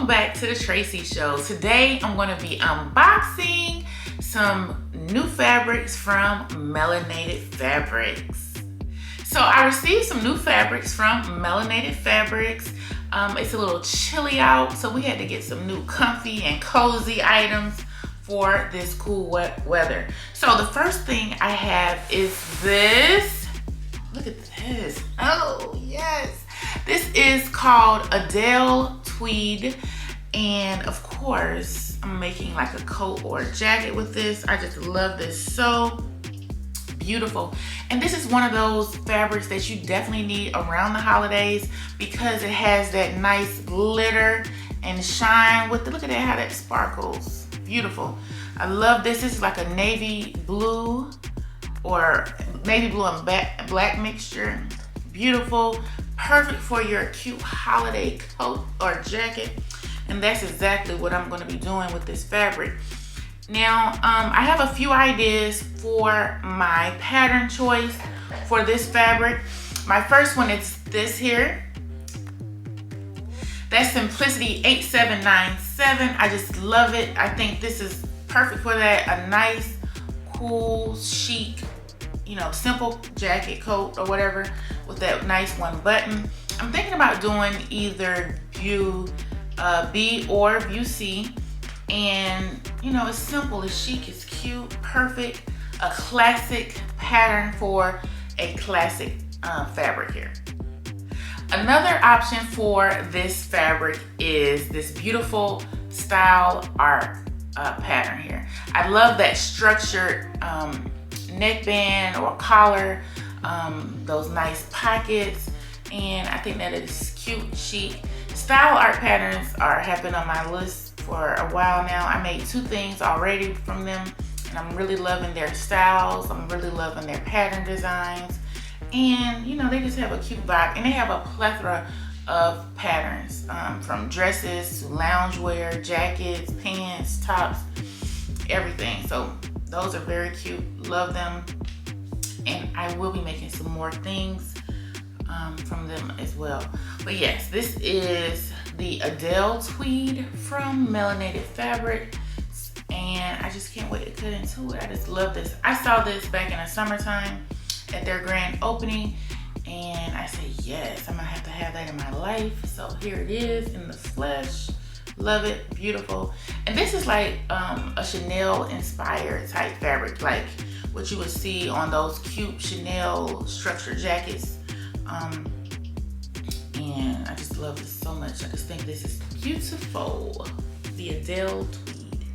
Welcome back to the Tracey Show. Today I'm going to be unboxing some new fabrics from Melanated Fabrics. So I received some new fabrics from Melanated Fabrics. It's a little chilly out, so we had to get some new comfy and cozy items for this cool wet weather. So the first thing I have is this. Look at this. Oh yes. This is called Adele Tweed, and of course I'm making like a coat or a jacket with this. I just love this, so beautiful. And this is one of those fabrics that you definitely need around the holidays because it has that nice glitter and shine with the, look at that, how that sparkles. Beautiful. I love this. This is like a navy blue or navy blue and black mixture. Beautiful. Perfect for your cute holiday coat or jacket. And that's exactly what I'm going to be doing with this fabric. Now, I have a few ideas for my pattern choice for this fabric. My first one is this here. That's Simplicity 8797. I just love it. I think this is perfect for that. A nice, cool, chic, simple jacket, coat, or whatever with that nice one button. I'm thinking about doing either view B or view C. And it's simple, it's chic, it's cute, perfect. A classic pattern for a classic fabric here. Another option for this fabric is this beautiful style art pattern here. I love that structured neckband or collar, those nice pockets, and I think that it is cute, chic. Style art patterns have been on my list for a while now. I made 2 things already from them, and I'm really loving their styles. I'm really loving their pattern designs, and they just have a cute vibe, and they have a plethora of patterns, from dresses to loungewear, jackets, pants, tops, everything. So those are very cute. Love them, and I will be making some more things from them as well. But yes, this is the Adele Tweed from Melanated Fabrics, and I just can't wait to cut into it. I just love this. I saw this back in the summertime at their grand opening, and I said, yes, I'm gonna have to have that in my life. So here it is in the flesh. Love it, beautiful. And this is like a Chanel inspired type fabric, like what you would see on those cute Chanel structured jackets. And I just love this so much. I just think this is beautiful. The Adele Tweed.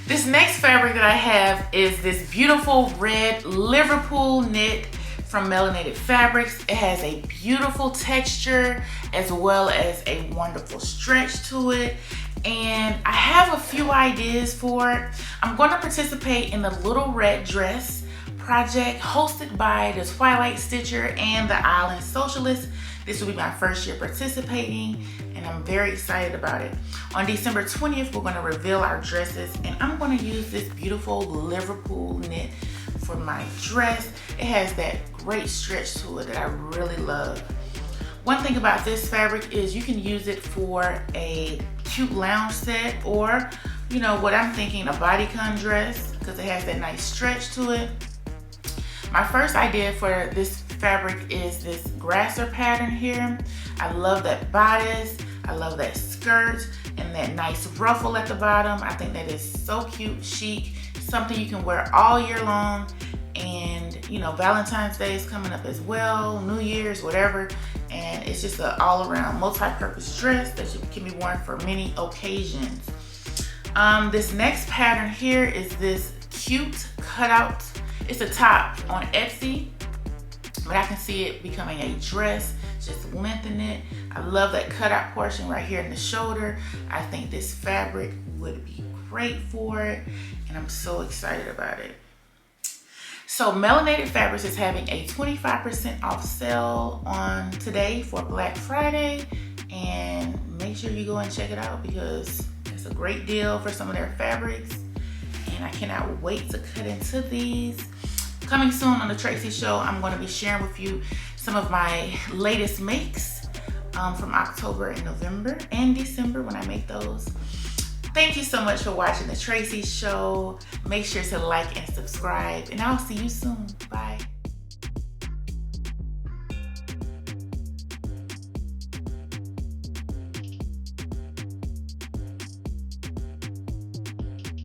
This next fabric that I have is this beautiful red Liverpool Knit from Melanated Fabrics. It has a beautiful texture as well as a wonderful stretch to it. And I have a few ideas for it. I'm going to participate in the Little Red Dress project hosted by the Twilight Stitcher and the Island Socialist. This will be my first year participating, and I'm very excited about it. On December 20th, we're going to reveal our dresses, and I'm going to use this beautiful Liverpool knit for my dress. It has that great stretch to it that I really love. One thing about this fabric is you can use it for a cute lounge set, or what I'm thinking, a bodycon dress, because it has that nice stretch to it. My first idea for this fabric is this grasser pattern here. I love that bodice. I love that skirt and that nice ruffle at the bottom. I think that is so cute, chic, something you can wear all year long. And Valentine's Day is coming up as well, New Year's, whatever. And it's just an all-around multi-purpose dress that can be worn for many occasions. This next pattern here is this cute cutout. It's a top on Etsy, but I can see it becoming a dress. Just lengthen it. I love that cutout portion right here in the shoulder. I think this fabric would be great for it, and I'm so excited about it. So Melanated Fabrics is having a 25% off sale on today for Black Friday, and make sure you go and check it out because it's a great deal for some of their fabrics, and I cannot wait to cut into these. Coming soon on the Tracey Show, I'm going to be sharing with you some of my latest makes from October and November and December when I make those. Thank you so much for watching the Tracey Show. Make sure to like and subscribe, and I'll see you soon. Bye.